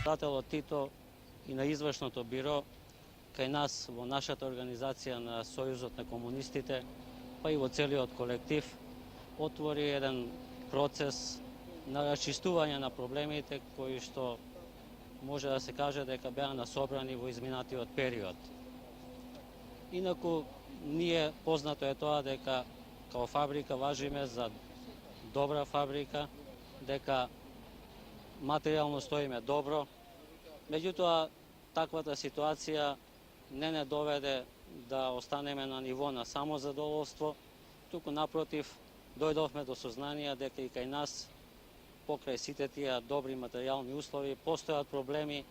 Прателот Тито и на извршното биро кај нас во нашата организација на Сојузот на комунистите, па и во целиот колектив, отвори еден процес на расчистување на проблемите кои што може да се каже дека беа насобрани во изминатиот период. Инаку, ние познато е тоа дека као фабрика важиме за добра фабрика, дека материјално стоиме добро. Меѓутоа, таквата ситуација не доведе да останеме на ниво на самозадоволство, туку напротив, дојдовме до сознание дека и кај нас, покрај сите тие добри материјални услови, постојат проблеми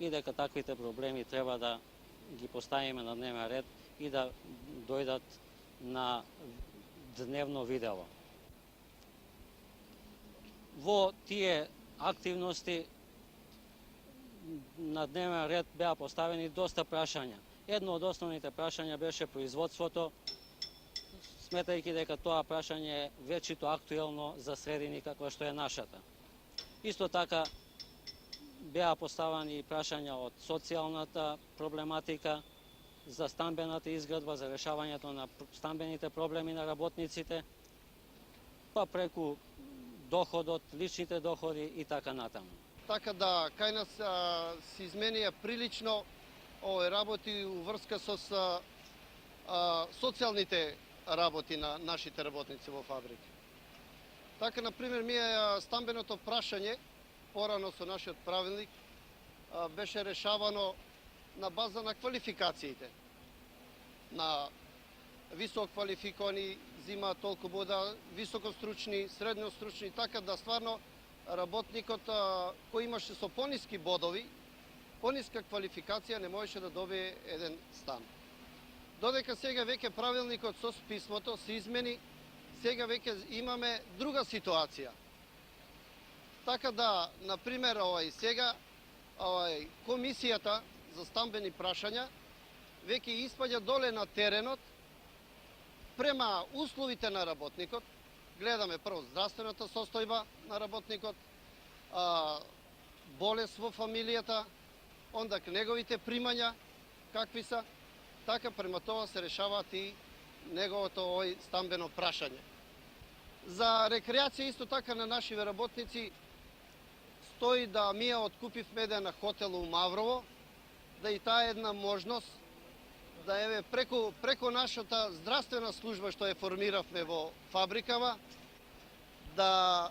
и дека таквите проблеми треба да ги поставиме на дневен ред и да дојдат на дневно видео. Во тие активности на дневен ред беа поставени доста прашања. Едно од основните прашања беше производството, сметајќи дека тоа прашање е вечито актуелно за средини каква што е нашата. Исто така беа поставени прашања од социјалната проблематика, за стамбената изградба, за решавањето на стамбените проблеми на работниците, па преку доходот, личните доходи и така натаму. Така да кај нас се изменија прилично работи уврска со социјалните работи на нашите работници во фабрика. Така, например, стамбеното прашање, порано со нашиот правилник, беше решавано на база на квалификациите. На висококвалификовани зима толку бода, високостручни, средностручни, така да стварно работникот кој имаше со пониски бодови, пониска квалификација не можеше да добие еден стан. Додека сега веќе правилникот со писмото се измени, сега веќе имаме друга ситуација. Така да, например, сега комисијата за стамбени прашања веќе испаѓа доле на теренот према условите на работникот. Гледаме прво здравствената состојба на работникот, болест во фамилијата, онда неговите примања какви се, така према тоа се решаваат и неговото стамбено прашање. За рекреација исто така на нашите работници стои да ние откупивме еден хотел у Маврово, да и таа една можност да еве преку нашата здравствена служба што ја формиравме во фабрикава, да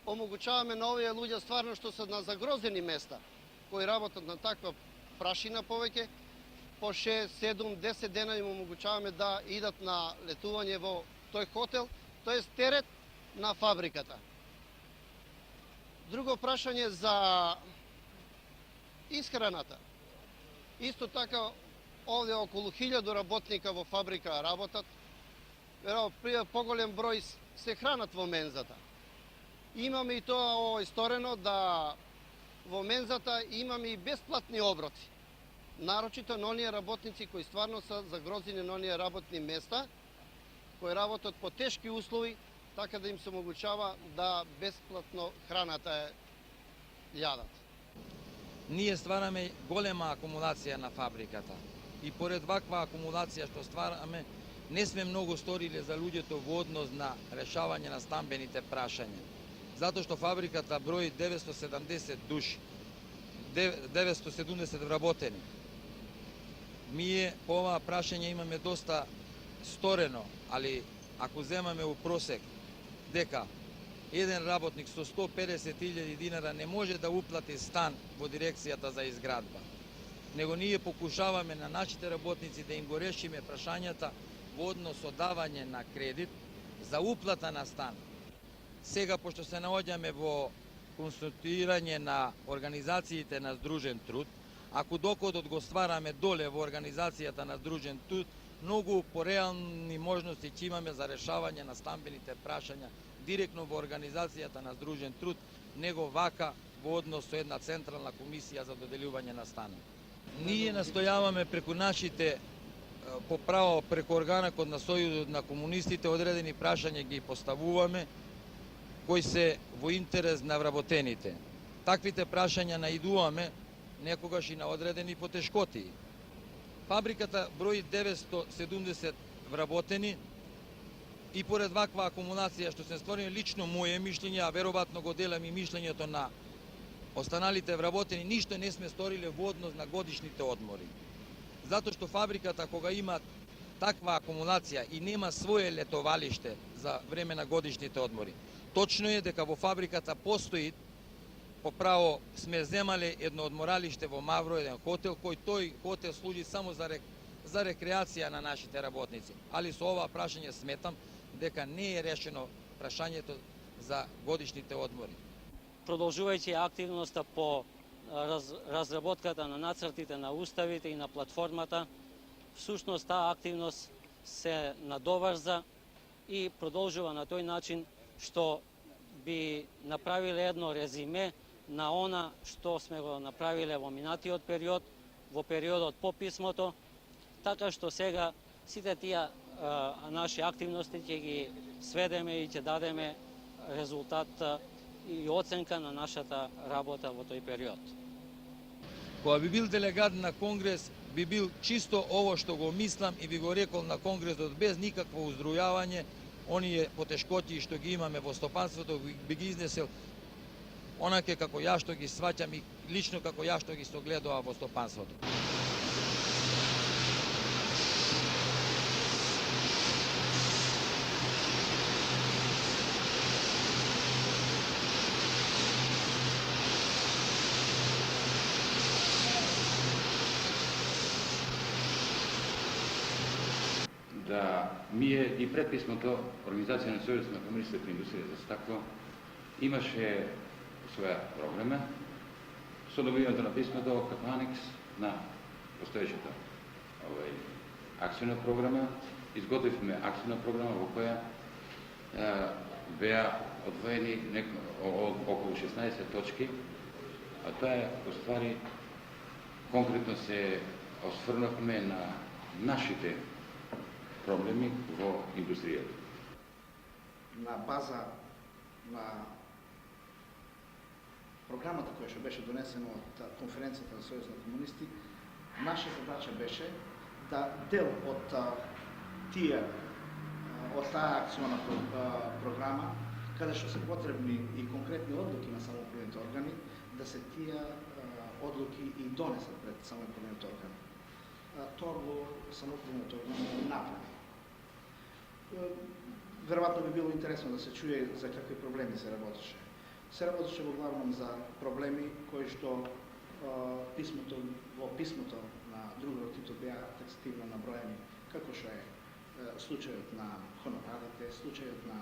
омогучаваме на овие луѓе стварно што се на загрозени места, кои работат на таква прашина повеќе, по 6, 7, 10 дена им омогучаваме да идат на летување во тој хотел, тоест терет на фабриката. Друго прашање за исхраната. Исто така, овде околу 1000 работника во фабрика работат, поголем број се хранат во мензата. Имаме и тоа исторено да во мензата имаме и бесплатни оброци. Нарочито на оние работници кои стварно се загрозени на оние работни места, кои работат по тешки услови, така да им се омогучава да бесплатно храната јадат. Ние ствараме голема акумулација на фабриката и поред ваква акумулација што ствараме, не сме многу сториле за луѓето во однос на решавање на стамбените прашања. Затоа што фабриката брои 970 души, 970 вработени. Ние по оваа прашање имаме доста сторено, али ако земаме у просек дека еден работник со 150.000 динара не може да уплати стан во дирекцијата за изградба, него ние покушаваме на нашите работници да им го решиме прашањата во однос со давање на кредит за уплата на стан. Сега, пошто се наоѓаме во конституирање на организациите на Сдружен труд, ако доходот го ствараме доле во организацијата на Сдружен труд, многу пореални можности ќе имаме за решавање на стамбените прашања директно во организацијата на Сдружен труд, него вака во однос со една централна комисија за доделување на станови. Ние настојаваме преку нашите по право преку органакот на Сојузот на комунистите одредени прашања ги поставуваме кои се во интерес на вработените. таквите прашања наидуваме некогаш и на одредени потешкоти. Фабриката брои 970 вработени и поред ваква акумулација што се створи, лично моје мишлење, а веројатно го делам и мишлењето на останалите вработени, ништо не сме сториле во однос на годишните одмори. Затоа што фабриката кога има таква акумулација и нема свое летовалиште за време на годишните одмори, точно е дека во фабриката постои, по право сме земале едно одморалиште во Мавро, еден хотел, кој тој хотел служи само за рекреација на нашите работници. Али со ова прашање сметам дека не е решено прашањето за годишните одмори. Продолжувајќи активноста по разработката на нацртите на уставите и на платформата, всушност таа активност се надоврза и продолжува на тој начин што би направиле едно резиме на она што сме го направиле во минатиот период, во периодот по писмото, така што сега сите тие наши активности ќе ги сведеме и ќе дадеме резултат и оценка на нашата работа во тој период. Кога би бил делегат на Конгрес, би бил чисто ово што го мислам и би го рекол на Конгресот без никакво уздрујавање, оние потешкоти што ги имаме во стопанството, би ги изнесел онаке како ја што ги сваќам и лично како ја што ги согледува во стопанството. Да ние и пред писмото Организација на Сојузот на комунистите по индустрија за стакло имаше своја програма со добиването на писмото како анекс на постоечата акциона програма. Изготвивме акциона програма во која беа одвоени околу 16 точки, а тоа е уствари конкретно се осврнавме на нашите проблеми во индустријата. На база на програмата која што беше донесена од конференцијата на Сојуз на комунисти, наша задача беше да дел од таа акциона програма, каде што се потребни и конкретни одлуки на самоуправните органи, да се тие одлуки и донесат пред самоуправните органи. Тоа во самоуправните органи го направи. Веројатно би било интересно да се чуе за какви проблеми се работеше. Се работеше во главном за проблеми кои што во писмото на другиот Тито беа таксативно наброени, како што е случајот на хонорарите, случајот на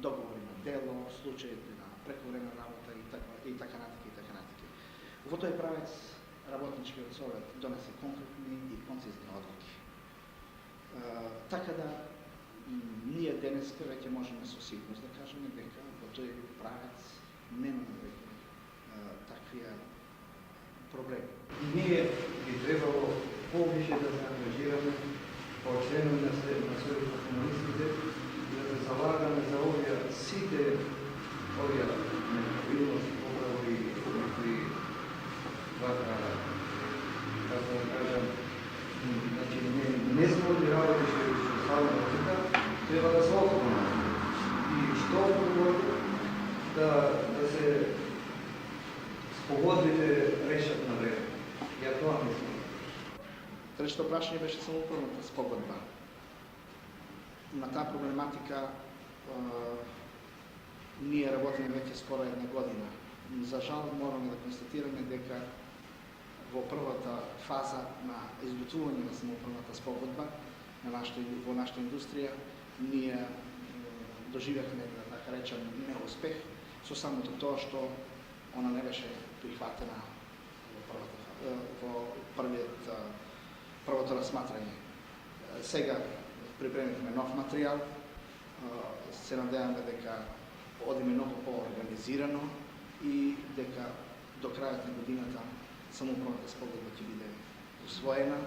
договори на дело, случајот на прековременна работа и така натаму. Во тој правец работничкиот совет донесе конкретни и концизни одлуки. Така да ние денеска веќе можеме со сигурност да кажеме дека во тој правец немаме веќе такви проблеми. Ние би требало повише да се ангажираме како членови на Сојузот на комунистите и да се залагаме за сите овие неправилности, поправи и вака, како да кажам, значи не сме работи што става на тука, треба да се отклонат. И што да се спогодбите решат на време. Ја тоа мислам. Третото прашање беше самоуправната спогодба. На таа проблематика ние работиме веќе скоро една година. За жал мораме да констатираме дека во првата фаза на изготвување на самоуправната спогодба во нашата индустрија ние доживеавме, да така речем, неуспех со самото тоа што она не беше прифатена во првото разматрање. Сега припремивме нов материјал, се надеваме дека одиме многу по-организирано и дека до крајот на годината самоуправната спогодба ќе биде усвоена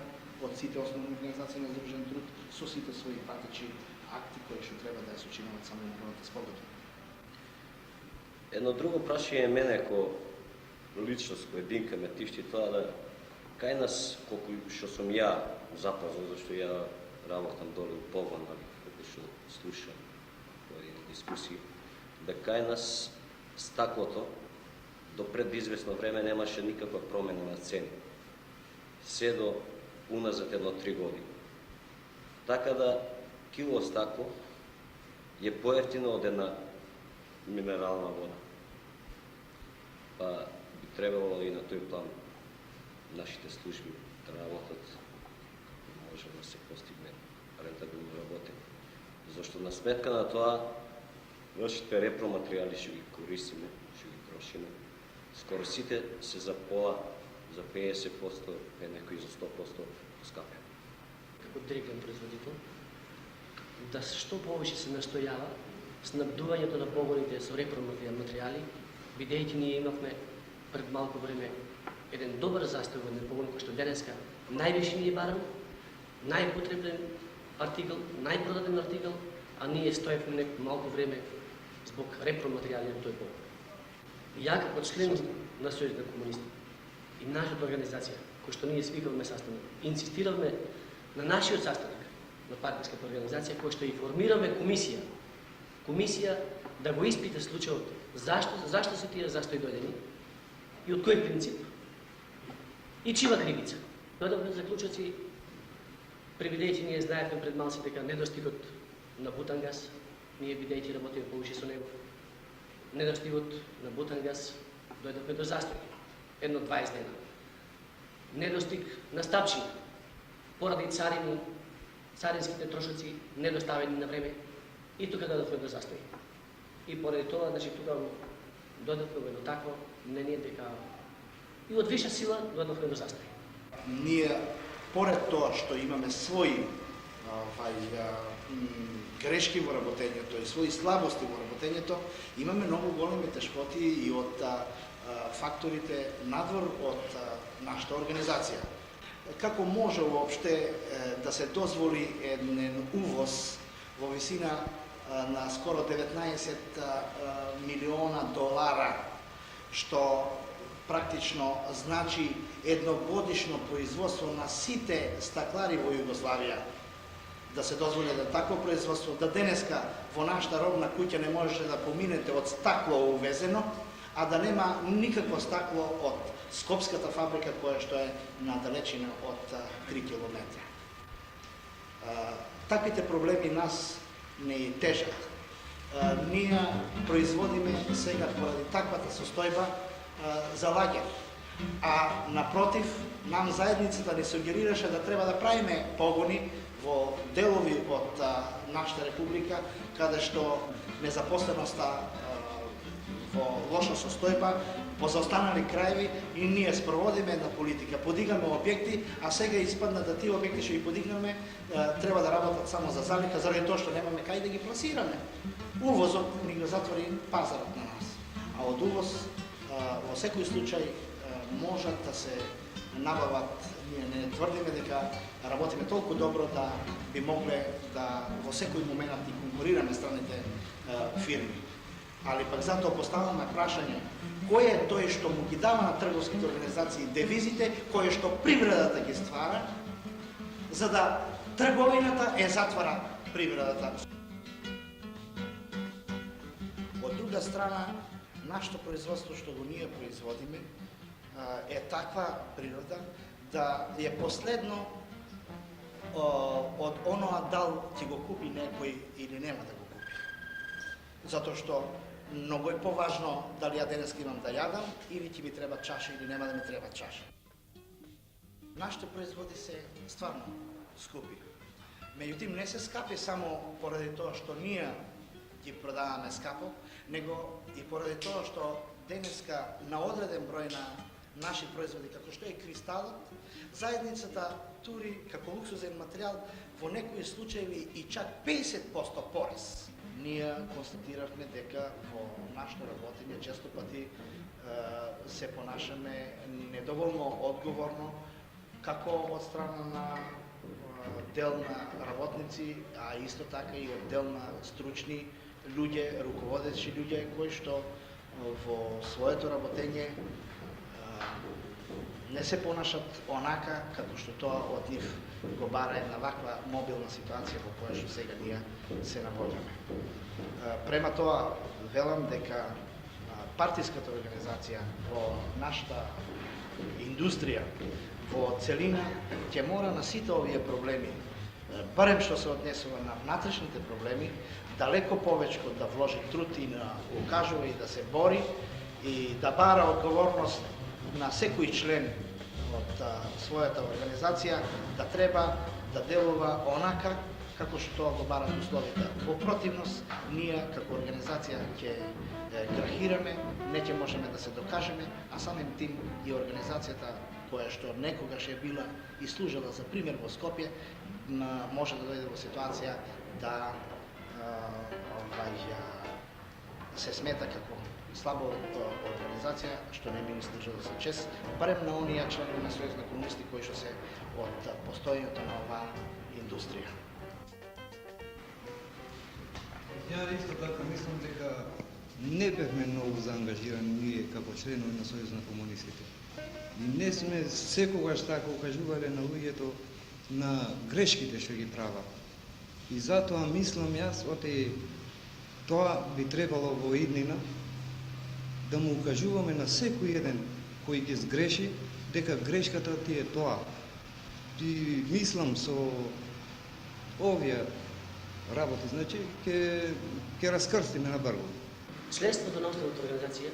од сите основни организации на Сдружен труд со сите своји пратечи акти кои што треба да ја сочинуваат самоуправната спогодба. Едно друго прашање мене ко личност, кој Динка ме тишти тоа да кај нас, колку што сум ја запознат, зашто ја работам доле у погон, колку што слушам овие дискусии, да кај нас стаклото до пред известно време немаше никаква промена на цени. Се до уназад 1-3 години. Така да кило стакло е поевтино од една минерална вода. Па би требало и на тој план нашите служби да работат, може да се постигне рентабилно работење. Зашто на сметка на тоа, нашите репроматеријали што ги користиме, што ги трошиме, скоро сите се за пола, за 50%, некои за 100% скапи. Како директен производител, да што повеќе се настојава снабдувањето на погоните со репроматеријали, бидејќи ние имавме пред малку време еден добар застојен погон кој што денеска највише ни е баран, најпотребен артикл, најпродаден артикл, а ние стоевме малку време због репроматеријали на тој погон. Ја како член на Сојузот на комунисти и нашата организација, кој што ние свикавме saстанок, инсистиравме на нашиот saстанок на партиската организација, кој што и формираме комисија да го испита случајот зашто се тие застои дојдени и од кој принцип и чива кривица. Дојдовме заклучоци, превидејќи ние знаевме пред малци дека недостигот на бутангас, ние бидејќи работиме повеќе со него, недостигот на бутангас, дојдовме до застои, 1-20 дена. Недостиг на стапчина, поради царинските трошоци недоставени на време, и тука дојдовме до застои. И поради тоа, значи, тука дојдовме до такво мнение дека и од виша сила дојдовме до застои. Ние, поред тоа што имаме своји грешки во работењето и своји слабости во работењето, имаме многу големи тешкоти и од факторите надвор од нашата организација. Како може уопште да се дозволи еден увоз во висина на скоро 19 милиона долара, што практично значи едногодишно производство на сите стаклари во Југославија, да се дозволи да такво производство, да денеска во нашата робна куќа не можеше да поминете од стакло увезено, а да нема никакво стакло од Скопската фабрика, која што е на далечина од 3 километра. Таквите проблеми нас не тежат. Ние производиме сега поради таквата состојба за лагер. А напротив, нам заедницата ни сугерираше да треба да правиме погони во делови од нашата република, каде што незапосленоста во лоша состојба, по заостанали краеви, и ние спроводиме една политика. Подигаме објекти, а сега испадна да тие објекти што ги подигнаме треба да работат само за залика, заради тоа што немаме кај да ги пласираме. Увозот ни го затвори пазарот на нас. А од увоз во секој случај можат да се набават, ние не тврдиме дека работиме толку добро да би могле да во секој момент да конкурираме страните фирми. Али пак затоа поставаме прашање, кој е тој што му ги дава на трговските организации девизите, кој е што привредата ги ствара, за да трговината затвара привредата. Од друга страна, нашето производство што го ние производиме е таква природа да е последно од оноа дал ќе го купи некој или нема да го купи. Затоа што многу е поважно дали ја денеска имам да јадам или ќе ми треба чаша или нема да ми треба чаша. Нашите производи се стварно скупи. Меѓутоа не се скапи само поради тоа што ние ги продаваме скапо, него и поради тоа што денеска на одреден број на наши производи, како што е кристалот, заедницата тури како луксузен материјал во некои случаи и чак 50% порез. Ние констатиравме дека во нашето работење често пати се понашаме недоволно одговорно, како од страна на дел на работници, а исто така и од дел на стручни луѓе, руководечи луѓе, кои што во своето работење не се понашат онака како што тоа од нив го бара една ваква мобилна ситуација во која што сега ние се наоѓаме. Према тоа велам дека партиската организација во нашата индустрија во целина ќе мора на сите овие проблеми, барем што се однесува на внатрешните проблеми, далеко повеќе да вложи труд и да укажува и да се бори и да бара одговорност на секој член од својата организација, да треба да делува онака како што тоа го барат условите. Во противност, ние како организација ќе грахираме, не ќе можеме да се докажеме, а самим тим и организацијата која што некогаш е била и служела за пример во Скопје, може да дојде во ситуација да се смета како слаба организација, што не ми служела за чест, барем на оние членови на Сојуз на комунисти кои што се од постојањето на оваа индустрија. Ја исто така мислам дека не бевме многу заангажирани ние како членови на Сојуз на комунистите. И не сме секогаш така укажувале на луѓето на грешките што ги прават. И затоа мислам јас, тоа би требало во иднина да му укажуваме на секој еден кој ги сгреши, дека грешката ти е тоа. И мислам со овие работи, значи, ќе раскрстиме на бргу. Членството на основната организација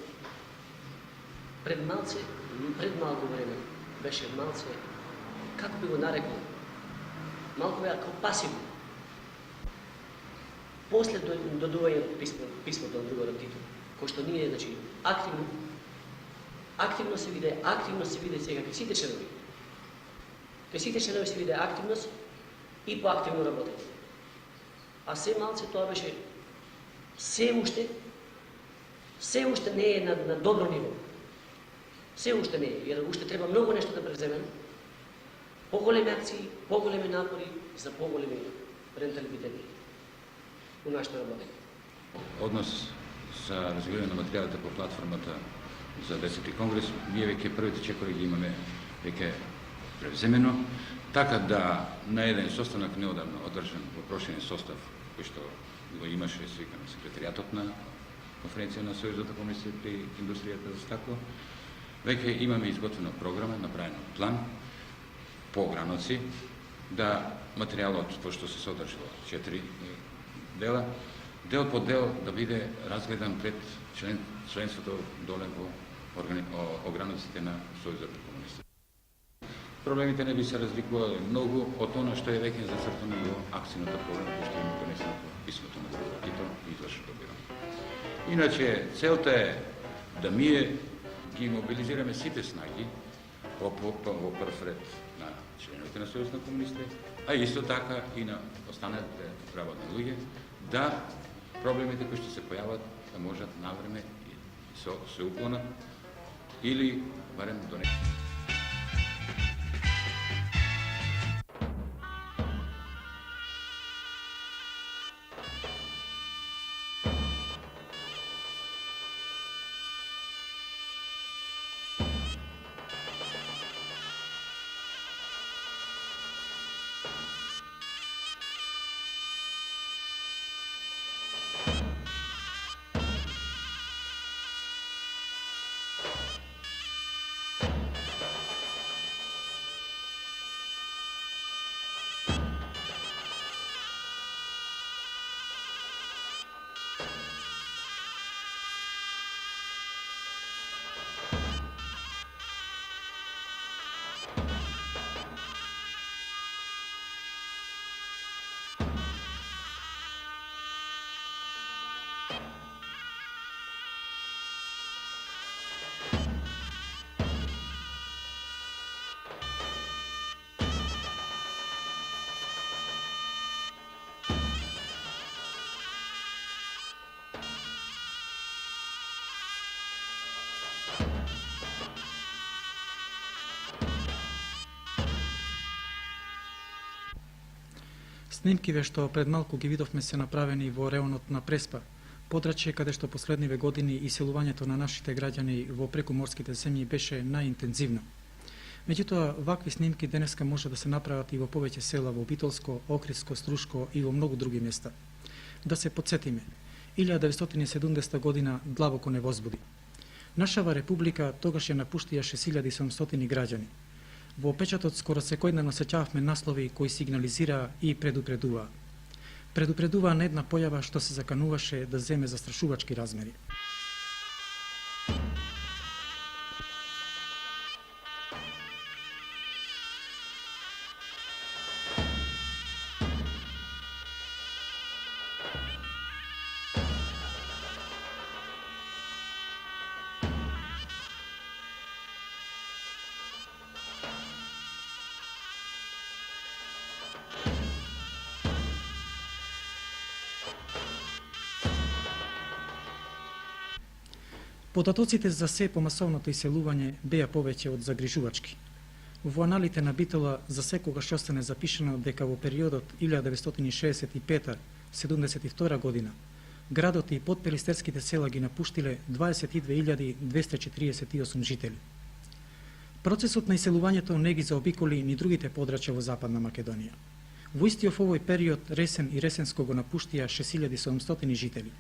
пред малку време беше малце, како би го нарекол, малку како пасивно. После додувањето писмото на другарот Тито, кој што ние, значи, активно се виде сега кај сите членови. Кај сите членови се виде активност и поактивно работење. А се малце тоа беше се уште не е на добро ниво. Се уште не е, jer уште треба многу нешто да преземем. Поголеми акции, поголеми напори за поголеми рентабилитети у нашето работење. Однос за развивање на материјалите по платформата за 10-ти конгрес, ние веќе првите чекори ги имаме веќе превземено, така да на еден состанок неодамно одржан во прошен состав, кој што го имаше свикан секретаријатот на конференција на Сојузот на комунисти при индустријата за стакло, веќе имаме изготвена програма, направено план по граници, да материјалот, пошто се содржува 4 дела, дел по дел да биде разгледан пред членството доле во ограниците на Сојузот на комунисти. Проблемите не би се разликувале многу од она што е веќе зацртано во акцијната програма која што има донесено писмото на Тито и извршното биро. Иначе целта е да ние ги мобилизираме сите снаги во прв ред на членовите на Сојуз на комунисти, а исто така и на останалите работни луѓе, да проблемите кои што се појават да можат навреме се уклонат или барем донесат. Снимкиве што пред малку ги видовме се направени во реонот на Преспа, подрачје каде што последниве години иселувањето на нашите граѓани во прекуморските земји беше најинтензивно. Меѓутоа, вакви снимки денеска може да се направат и во повеќе села во Битолско, Охридско, Струшко и во многу други места. Да се подсетиме, 1970 година длабоко не возбуди. Нашава република тогаш ја напуштија 6700 граѓани. Во печатот скоро секојдневно сеќававме наслови кои сигнализираа и предупредуваа. Предупредуваа на една појава што се закануваше да земе застрашувачки размери. Податоците за се помасовното иселување беа повеќе од загрижувачки. Во аналите на Битола за секогаш остане запишано дека во периодот 1965-72 година градот и подпелистерските села ги напуштиле 22.248 жители. Процесот на иселувањето не ги заобиколи ни другите подрачја во Западна Македонија. Во истиот овој период Ресен и Ресенско го напуштија 6700 жители,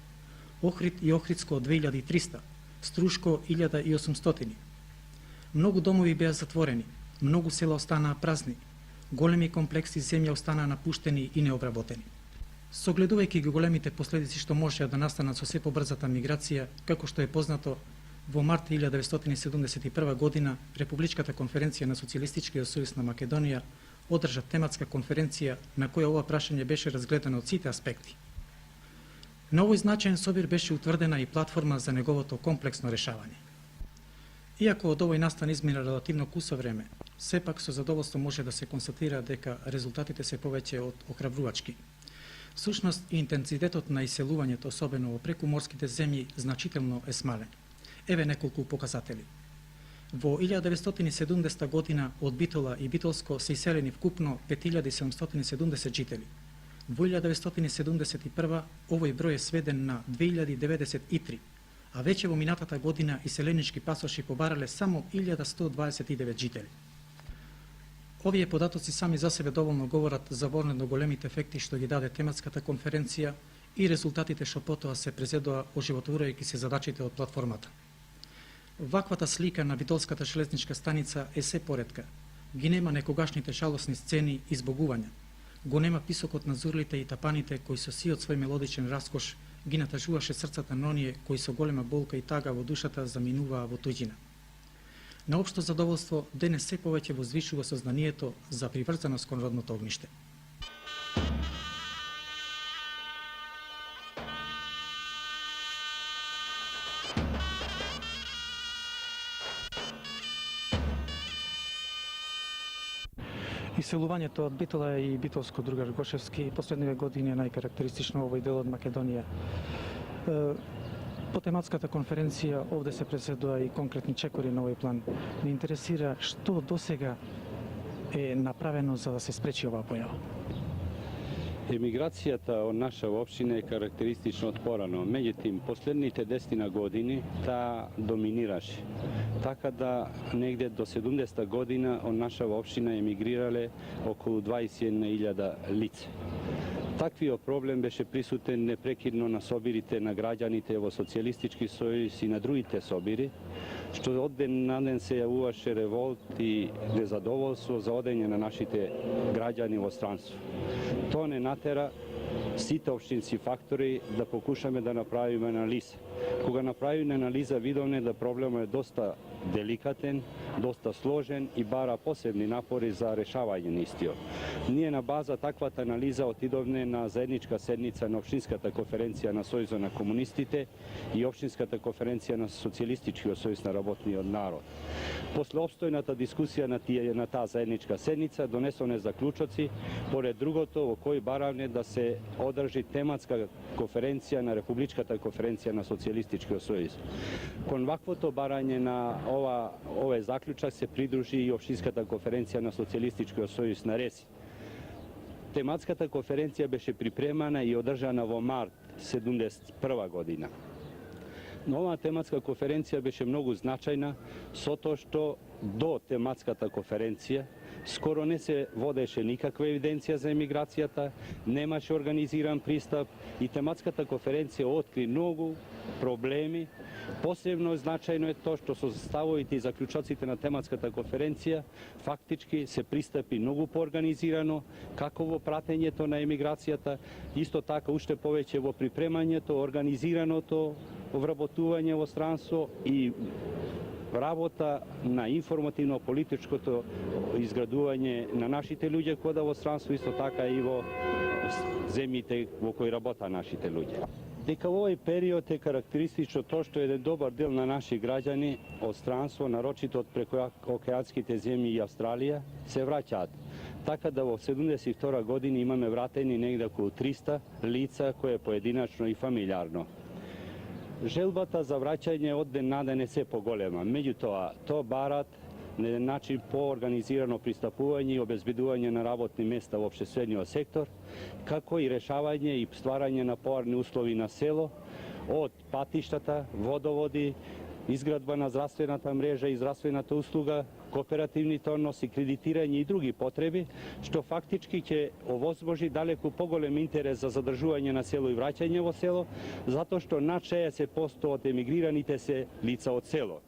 Охрид и Охридско 2300, Струшко 1800. Многу домови беа затворени, многу села останаа празни, големи комплекси земја останаа напуштени и необработени. Согледувајќи ги големите последици што можеа да настанат со се побрзата миграција, како што е познато, во март 1971 година Републичката конференција на Социјалистичкиот сојуз на Македонија одржа тематска конференција на која ова прашање беше разгледано од сите аспекти. На овој значаен собир беше утврдена и платформа за неговото комплексно решавање. Иако од овој настан измина релативно кусо време, сепак со задоволство може да се констатира дека резултатите се повеќе од охрабрувачки. Всушност и интензитетот на иселувањето, особено во прекуморските земји, значително е смален. Еве неколку показатели. Во 1970 година од Битола и Битолско се иселени вкупно 5770 жители. Во 1971 овој број е сведен на 2093, а веќе во минатата година иселенички пасоши побарале само 1129 жители. Овие податоци сами за себе доволно говорат за воорно големите ефекти што ги даде тематската конференција и резултатите што потоа се презедоа оживотворајќи се задачите од платформата. Ваквата слика на Битолската железничка станица е се поретка. Ги нема некогашните жалосни сцени и збогувања. Го нема писокот на зурлите и тапаните кои со сиот свој мелодичен раскош ги натажуваше срцата на оние кои со голема болка и тага во душата заминуваа во туѓина. На општо задоволство, денес се повеќе возвишува сознанието за приврзаност кон родното огниште. Иселувањето од Битола и Битолско, другар Гошевски, последниве години е најкарактеристично во овој дел од Македонија. По тематската конференција овде се преседува и конкретни чекори на овој план. Не интересира што досега е направено за да се спречи оваа појава. Емиграцијата од наша општина е карактеристична од порано, меѓутоа последните 10 години таа доминираше. Така да негде до 70 година од наша општина емигрирале околу 21.000 лица. Таквиот проблем беше присутен непрекидно на собирите на граѓаните во Социјалистички сојуз и на другите собири, што од ден на ден се јавуваше револт и незадоволство за одење на нашите граѓани во странство. Тоа не натера сите општински фактори да покушаме да направиме анализа. Кога направиме анализа, видовме да проблемот е доста деликатен, доста сложен и бара посебни напори за решавање на истиот. Ние на база таквата анализа отидовме на заедничка седница на Општинската конференција на Сојузот на комунистите и Општинската конференција на Социјалистичкиот сојуз на работниот народ. После обстојната дискусија на таа заедничка седница донесоне заклучоци, поред другото во кој баравне да се одржи тематска конференција на Републичката конференција на Социјалистичкиот сојуз. Кон ваквото барање на овој заклучак се придружи и Општинската конференција на Социјалистичкиот сојуз на Реси. Тематската конференција беше припремана и одржана во март 1971 година. Но оваа тематска конференција беше многу значајна, со тоа што до тематската конференција скоро не се водеше никаква евиденција за емиграцијата, немаше организиран пристап и тематската конференција откри многу проблеми. Посебно значајно е тоа што со ставовите и заклучоците на тематската конференција фактички се пристапи многу поорганизирано, како во пратењето на емиграцијата, исто така уште повеќе во припремањето, организираното вработување во странство и работа на информативно-политичкото изградување на нашите луѓе кои да во странство, исто така и во земјите во кои работа нашите луѓе. Дека во овој период е карактеристично тоа што еден добар дел на наши граѓани од странство, нарочито од прекоокеанските земји и Австралија, се враќаат. Така да во 72 година имаме вратени негде околу 300 лица кои е поединачно и фамилиарно. Желбата за враќање од ден на ден е се поголема. Меѓутоа, тоа барат на еден начин поорганизирано пристапување и обезбедување на работни места во општествениот сектор, како и решавање и стварање на поарни услови на село, од патиштата, водоводи, изградба на здравствената мрежа и здравствената услуга, кооперативните односи, кредитирање и други потреби, што фактички ќе овозможи далеку поголем интерес за задржување на село и враќање во село, затоа што над 60% од емигрираните се лица од село.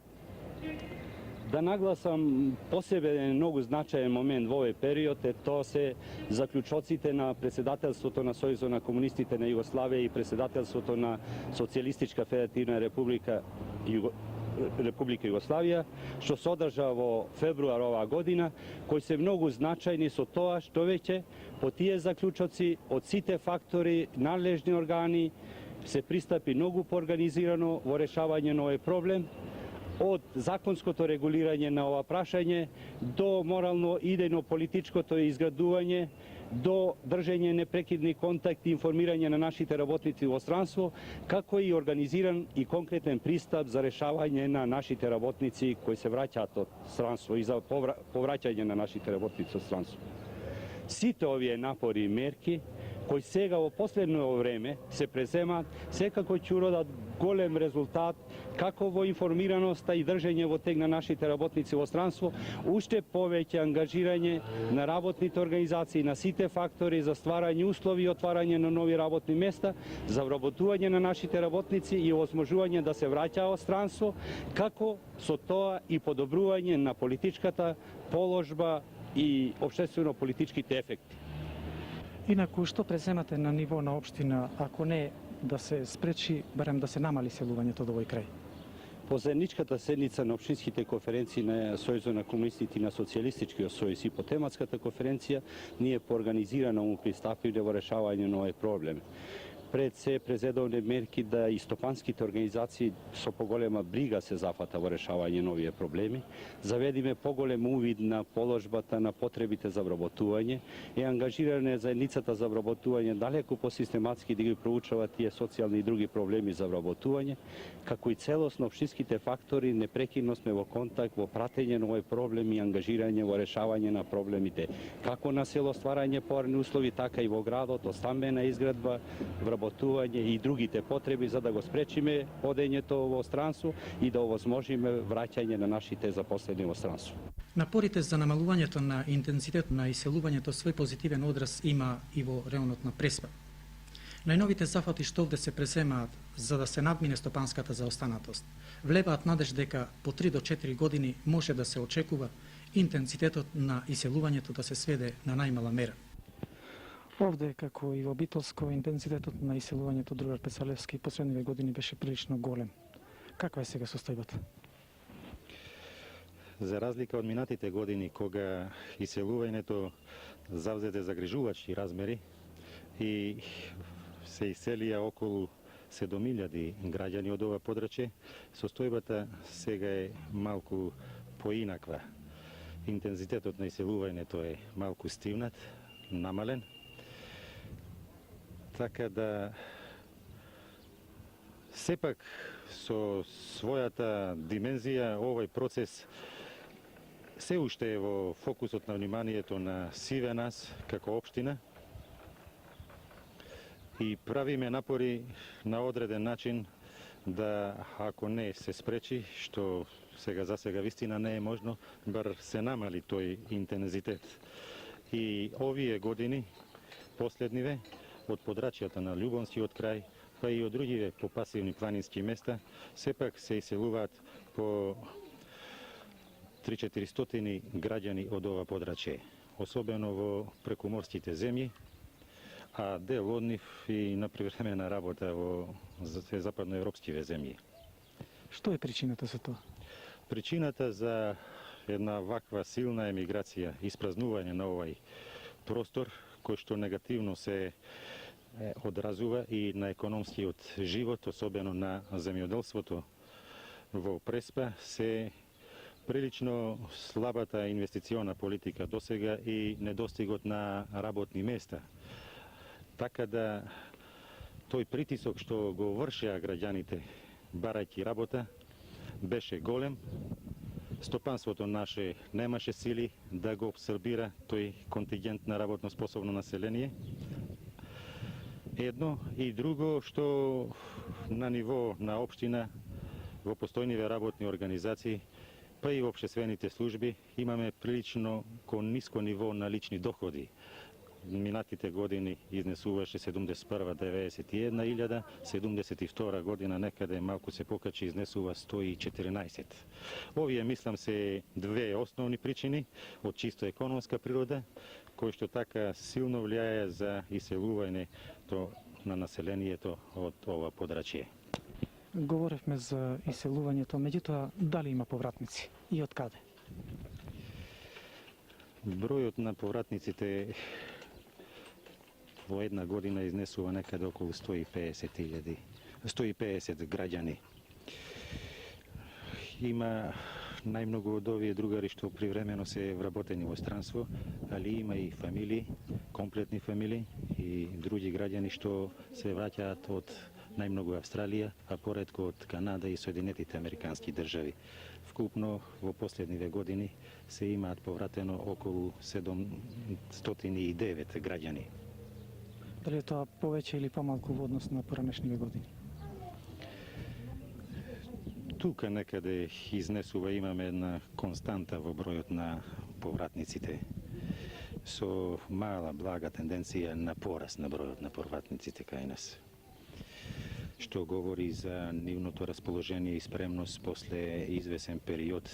Да нагласам посебен многу значаен момент во овој период е тоа се заклучоците на председателството на Сојузот на комунистите на Југославија и председателството на Социјалистичка федеративна република Југославија, што се одржа во февруар оваа година, кои се многу значајни со тоа што веќе по тие заклучоци од сите фактори, надлежни органи, се пристапи многу поорганизирано во решавање на овој проблем, од законското регулирање на ова прашање до морално идејно политичкото изградување, до држење непрекидни контакти и информирање на нашите работници во странство, како и организиран и конкретен пристап за решавање на нашите работници кои се враќаат од странство и за повраќање на нашите работници од странство. Сите овие напори и мерки кои сега во последно време се преземаат, секако ќе уродат голем резултат како во информираноста и држење во тег на нашите работници во странство, уште повеќе ангажирање на работните организации, на сите фактори за стварање услови и отварање на нови работни места, за вработување на нашите работници и овозможување да се враќаат во странство, како со тоа и подобрување на политичката положба и општествено-политичките ефекти. Инаку, што преземате на ниво на општина, ако не да се спречи, барем да се намали селувањето до овој крај? По заедничката седница на општинските конференции на Сојузот на комунистите и на Социјалистичкиот сојуз и по тематската конференција, ние поорганизирано му пристапиле во решавање на овој проблем. Пред се презедовне мерки да и стопанските организации со поголема брига се зафата во решавање на овие проблеми, заведиме поголем увид на положбата на потребите за вработување и ангажиране заедницата за вработување далеку посистематски да ги проучува тие социјални и други проблеми за вработување, како и целосно општинските фактори непрекидно сме во контакт во пратење на овој проблем и ангажирање во решавање на проблемите, како на село стварање поарни услови, така и во градот, стамбена изградба, вработување и другите потреби за да го спречиме одењето во странство и да овозможиме враќање на нашите запослени во странство. Напорите за намалувањето на интензитетот на иселувањето свој позитивен одраз има и во районот на Преспа. Најновите зафати што овде се преземаат за да се надмине стопанската заостанатост, влебаат надеж дека по 3 до 4 години може да се очекува интензитетот на иселувањето да се сведе на најмала мера. Овде, како и во Битолско, интензитетот на иселувањето другар Пецалевски последниве години беше прилично голем. Каква е сега состојбата? За разлика од минатите години, кога иселувањето завзеде загрижувачки размери и се иселија околу 7.000 граѓани од ова подрачје, состојбата сега е малку поинаква. Интензитетот на иселувањето е малку стивнат, намален, така да сепак со својата димензија овој процес се уште е во фокусот на вниманието на сиве нас како општина и правиме напори на одреден начин да, ако не се спречи, што за сега вистина не е можно, бар се намали тој интензитет. И овие години, последниве, од подрачјата на Љубонскиот крај, па и од другиве попасивни планински места, сепак се иселуваат по 3-400 граѓани од ова подрачје, особено во прекуморските земји, а дел од нив и на привремена работа во западноевропскиве земји. Што е причината за тоа? Причината за една ваква силна емиграција, испразнување на овај простор, кој што негативно се одразува и на економскиот живот, особено на земјоделството во Преспа, се прилично слабата инвестициона политика досега и недостигот на работни места. Така да тој притисок што го вршеа граѓаните барајќи работа беше голем. Стопанството наше немаше сили да го абсорбира тој контингент на работно способно население. Едно и друго што на ниво на општина во постојниве работни организации па и во општествените служби имаме прилично ниско ниво на лични доходи. Минатите години изнесуваше 71-91 72 година некаде малку се покачи, изнесува 114. Овие мислам се две основни причини од чисто економска природа, кои што така силно влијае за иселувањето на населението од ова подрачје. Говоревме за иселувањето, меѓутоа дали има повратници и од каде? Бројот на повратниците во една година изнесува некаде околу 150 граѓани. Има најмногу од овие другари што привремено се вработени во странство, али има и фамилии, комплетни фамилии и други граѓани што се враќаат од најмногу Австралија, а поретко од Канада и Соединетите Американски држави. Вкупно во последниве години се имаат повратено околу 709 граѓани. Дали е тоа повеќе или помалку во однос на поранешниве години? Тука некаде изнесува имаме една константа во бројот на повратниците со мала блага тенденција на пораст на бројот на повратниците кај нас, што говори за нивното расположение и спремност после извесен период,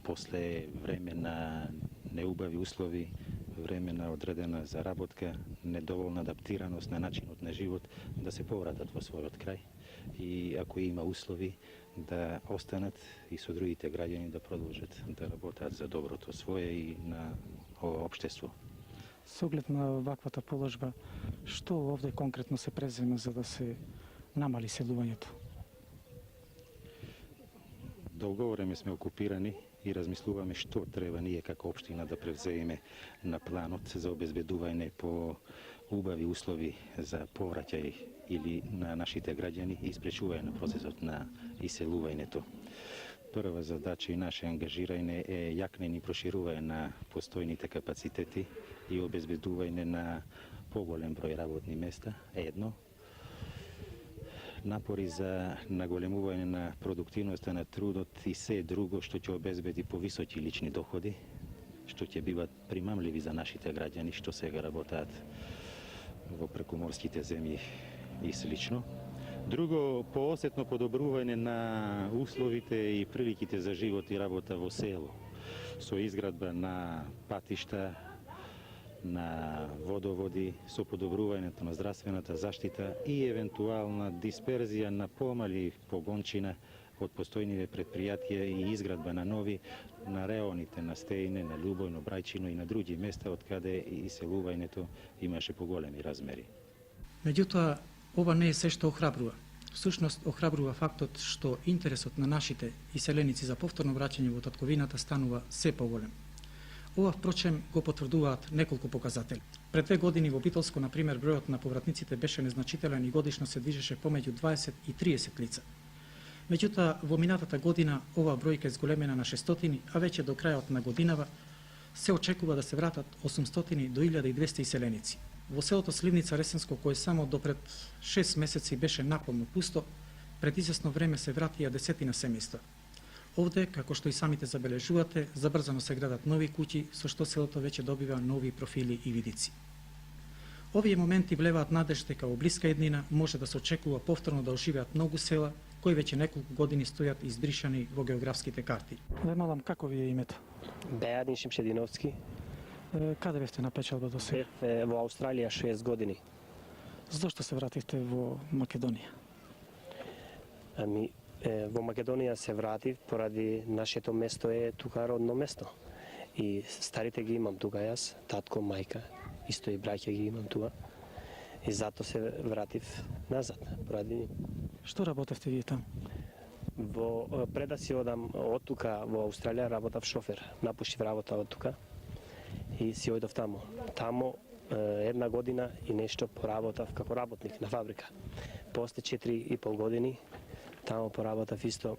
после време на неубави услови, време на одредена заработка, недоволна адаптираност на начинот на живот, да се повратат во својот крај и ако има услови да останат и со другите граѓани да продолжат да работат за доброто свое и на ова општество. Со оглед на ваквата положба, што овде конкретно се презема за да се намали селувањето? Долго време сме окупирани и размислуваме што треба ние како општина да превзееме на планот за обезбедување по убави услови за повраќај или на нашите граѓани и испречување на процесот на иселувањето. Прва задача и наше ангажирање е јакнење и проширување на постојните капацитети и обезбедување на поголем број работни места, едно. Напори за наголемување на продуктивноста на трудот и се друго што ќе обезбеди повисоки лични доходи, што ќе биват примамливи за нашите граѓани што сега работаат во прекуморските земји и слично. Друго, поосетно подобрување на условите и приликите за живот и работа во село, со изградба на патишта, на водоводи, со подобрувањето на здравствената заштита и евентуална дисперзија на помали погончина од постојниве предпријатија и изградба на нови на реоните на Стејне, на Љубојно, Брајчино и на други места од каде иселувањето имаше поголеми размери. Меѓутоа, ова не е се што охрабрува. Всушност, охрабрува фактот што интересот на нашите иселеници за повторно враќање во татковината станува се поголем. Ова, впрочем, го потврдуваат неколку показатели. Пред 2 години во Битолско, например, бројот на повратниците беше незначителен и годишно се движеше помеѓу 20 и 30 лица. Меѓутоа, во минатата година ова бројка е зголемена на 600, а веќе до крајот на годинава се очекува да се вратат 800 до 1200 иселеници. Во селото Сливница Ресенско, кое само допред 6 месеци беше наполно пусто, пред известно време се вратија десетина семејства. Овде, како што и самите забележувате, забрзано се градат нови куќи, со што селото веќе добива нови профили и видици. Овие моменти влеваат надеж дека во блиска еднина може да се очекува повторно да оживеат многу села кои веќе неколку години стојат избришани во географските карти. Ве малам, како ви е името? Бејадин Шимшединовски. Каде бевте на печалба до сега? Бев во Австралија 6 години. Зошто се вративте во Македонија? Ами, во Македонија се вратив поради нашето место е тука родно место. И старите ги имам тука јас, татко, мајка, исто и браќа ги имам тука. И зато се вратив назад, поради нив. Што работевте вие таму? Пред да си одам од тука во Австралија, работав шофер. Напуштив работа од тука и си ојдов таму. Таму една година и нешто поработав како работник на фабрика. После 4,5 години таму поработав исто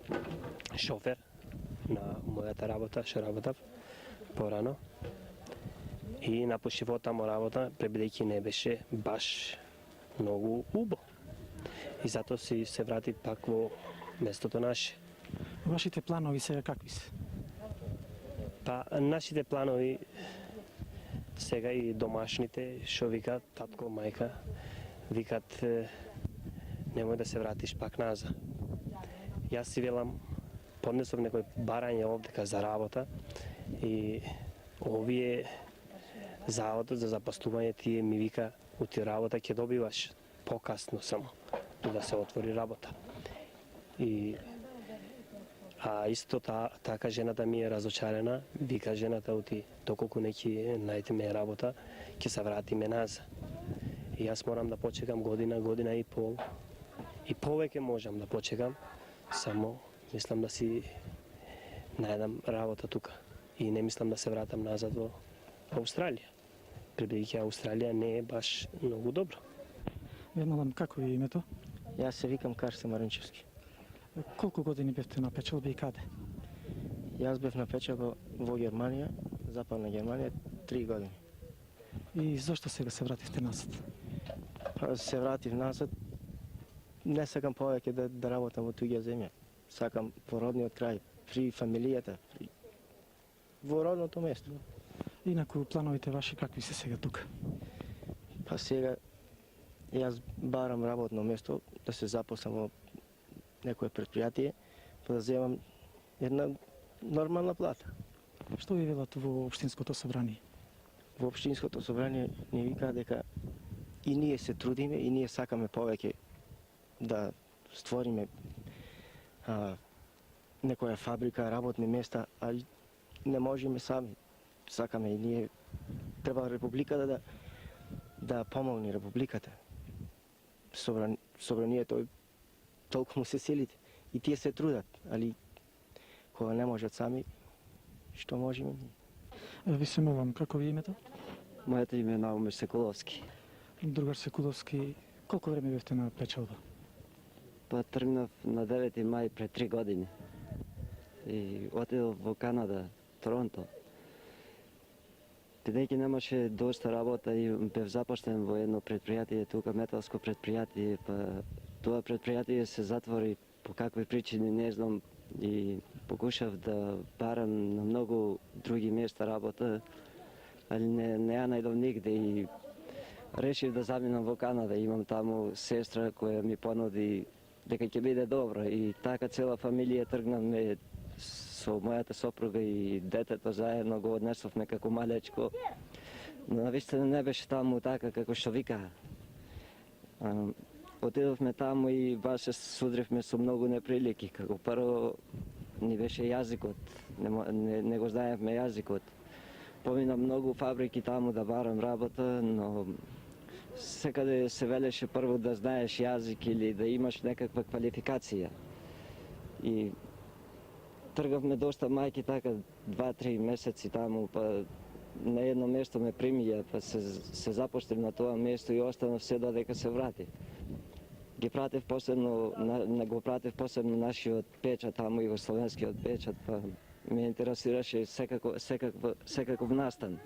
шофер на мојата работа, што работав порано. И напуштив од таму работа, пребидејќи не беше баш многу убо. И затоа се вратив пак во местото наше. Вашите планови сега какви се? Па, нашите планови сега и домашните, што викат татко, мајка, викат немој да се вратиш пак назад. Јас си велам, поднесов некој барање овдека за работа и овие заводот за запастување тие ми вика, ути работа ќе добиваш покасно само да се отвори работа. А исто така жената ми е разочарена, вика жената ути доколку не ќе најдеме работа, ќе се вратиме назад. И јас морам да почекам година и пол. И повеќе можам да почекам, само мислам да си најдам работа тука. И не мислам да се вратам назад во Австралија. Пребидејќи Австралија не е баш многу добро. Ве малам, како ви е името? Јас се викам Карсе Маринчевски. Колку години бевте на печалба и каде? Јас бев на печалба во Германија, Западна Германија, 3 години. И зошто сега се вративте назад? Па се вратив назад, не сакам повеќе да работам во туѓа земја. Сакам во родниот крај, при фамилијата, во родното место. Инаку плановите ваши какви се сега тука? Па сега јас барам работно место да се запослам во некое предпријатие, па да земам една нормална плата. Што ви велат во Општинското собрание? Во Општинското собрание ни вика дека и ние се трудиме и ние сакаме повеќе да створиме некоја фабрика, работни места, али не можеме сами. Сакаме и ние, треба републиката да помогне републиката. Собранието толку му се силите и тие се трудат, али кога не можат сами, што можеме ние? Ви се молам, како ви името? Моето име е Наумир Секуловски. Другар Секуловски, колку време бевте на печалба? Па тргнав на 9 мај пред 3 години и отидов во Канада, Торонто. Бидејќи немаше доста работа и бев запоштен во едно предпријатие, тука металско предпријатие, па тоа предпријатие се затвори по какви причини не знам и покушав да барам на многу други места работа, али не ја најдов нигде и решив да заминам во Канада. Имам таму сестра која ми понуди дека ќе биде добро и така цела фамилија тргнавме со мојата сопруга и детето заедно го однесовме како малечко. Но навистина не беше таму така како што викаа. Отидовме таму и баш се судривме со многу неприлики. Како прво ни беше јазикот, не го знаевме јазикот. Помина многу фабрики таму да барам работа, но секаде се велеше прво да знаеш јазик или да имаш некаква квалификација. И тргавме доста мајки така 2-3 месеци таму, па на едно место ме примија, па се запоштив на тоа место и останав се додека се вратив. Го пратив посебно нашиот печат таму, југословенскиот печат, па ме интересираше секаков настан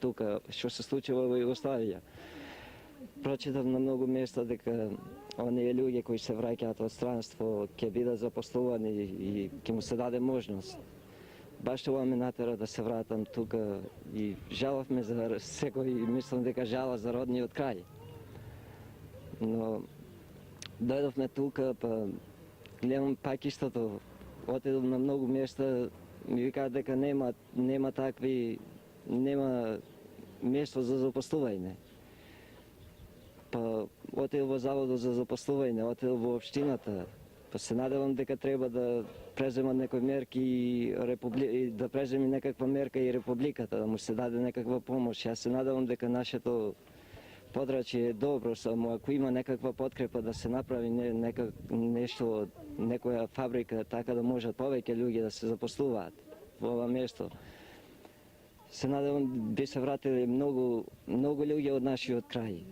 тука, што се случува во Југославија. прочитав на многу места дека оние луѓе кои се враќаат од странство ќе бидат запослувани и ќе му се даде можност. Баш тоа ме натера да се вратам тука и жалавме за секој, мислам дека жала за родниот крај. Но дојдовме тука, па гледам пак истото, отидов на многу места, ми викаат дека нема такви, нема место за запослување. Па отидов во заводот за запослување, отидов во општината, па се надевам дека треба да преземат некои мерки и да преземи некаква мерка и Републиката, да му се даде некаква помош. Јас се надевам дека нашето подрачје е добро, само ако има некаква подкрепа да се направи нешто, некоја фабрика, така да можат повеќе луѓе да се запослуваат во ова место. Се надевам би се вратили многу луѓе од нашиот крај,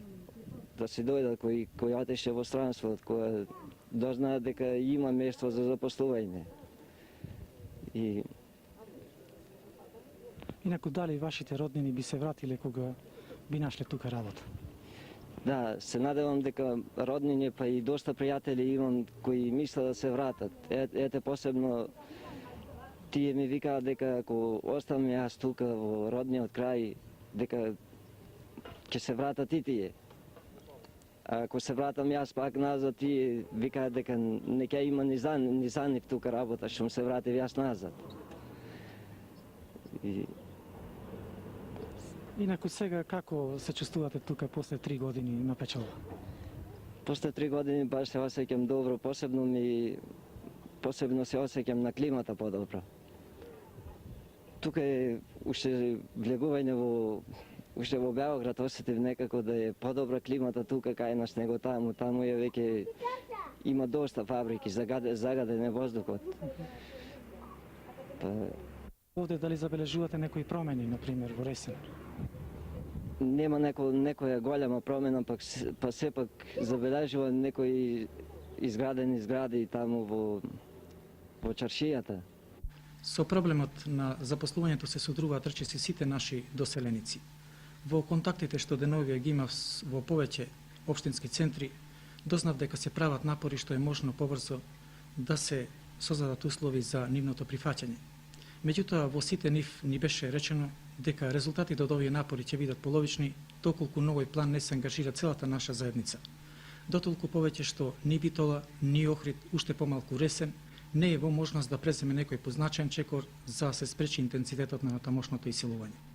да се дојдат кои отише во странство, кои дознаат дека има место за запослување. Инаку дали вашите роднини би се вратиле кога би нашле тука работа? Да, се надевам дека роднини, па и доста пријатели имам кои мислат да се вратат. Ете посебно тие ми викаат дека ако оставам јас тука во родниот крај, дека ќе се вратат и тие. А ако се вратам јас пак назад, тие викаат дека не ќе има ни за нив тука работа, што се вратив јас назад. Инаку сега како се чувствувате тука после 3 години на печалба? После 3 години баш се осеќам добро, посебно се осеќам на климата подобро. Тука е уште влегување уште во Белград осетив некако да е подобра климата тука кај нас него таму. Таму е веќе има доста фабрики, загаден е воздухот. Овде дали забележувате некои промени, например, во Ресен? Нема некоја голема промена, па сепак забележувам некои изградени згради таму во чаршијата. Со проблемот на запослувањето се содруваат речиси сите наши доселеници. Во контактите што деновиве ги имав во повеќе општински центри, дознав дека се прават напори што е можно побрзо да се создадат услови за нивното прифаќање. Меѓутоа, во сите нив ни беше речено дека резултатите од овие напори ќе бидат половични, доколку новој план не се ангажира целата наша заедница. Дотолку повеќе што ни Битола, ни Охрид, уште помалку Ресен, не е во можност да преземе некој позначаен чекор за да се спречи интензитетот на тамошното иселување.